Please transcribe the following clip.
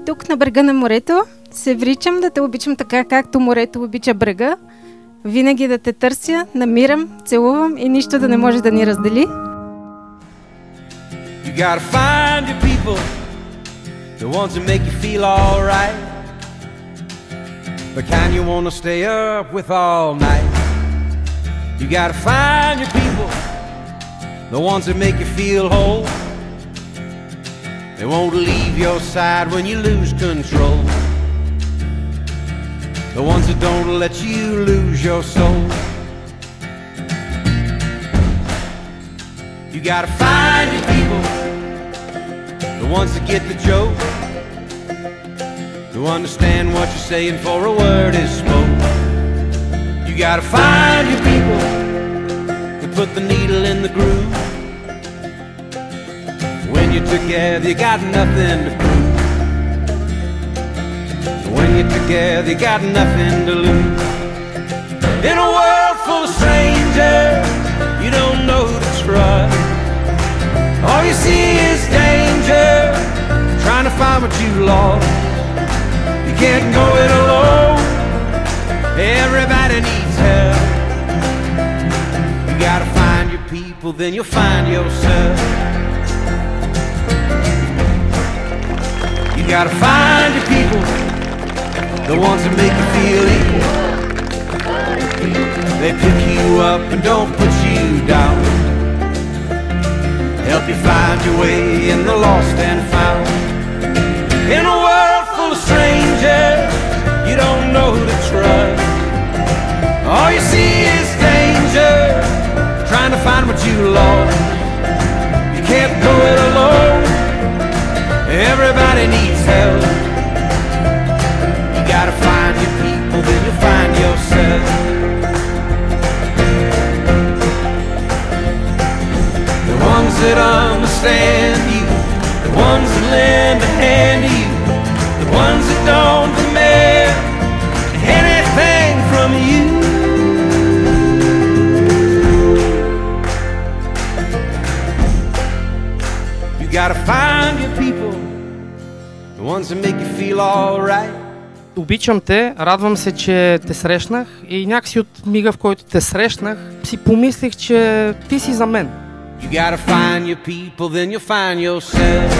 тук на брега на морето, се вричам да те обичам така, както морето обича брега. Винаги да те търся, намирам, целувам и нищо да не може да ни раздели. You gotta find your people, the ones that make you feel alright, the kind you wanna stay up with all night. You gotta find your people, the ones that make you feel whole. They won't leave your side when you lose control. The ones that don't let you lose your soul. You gotta find your people, the ones that get the joke, who understand what you're saying before a word is spoke. You gotta find your people, who put the needle in the groove. When you're together, you got nothing to prove. When you're together, you got nothing to lose. In a world full of strangers, you don't know who to trust. All you see is danger, trying to find what you lost. You can't go it alone, everybody needs help. You gotta find your people, then you'll find yourself. You gotta find your people, the ones that make you feel equal. They pick you up and don't put you down, help you find your way in the lost and found. In a world full of strangers, you don't know who to trust. All you see is danger, trying to find what you lost. You can't go it alone, everybody needs help. You gotta find your people, then you'll find yourself. The ones that understand you, the ones that lend a hand to you, the ones that don't demand anything from you. You gotta find your people, the ones that make you feel alright. Обичам те, радвам се, че те срещнах и някакси от мига, в който те срещнах, си помислих, че ти си за мен. You gotta find your people, then you'll find yourself.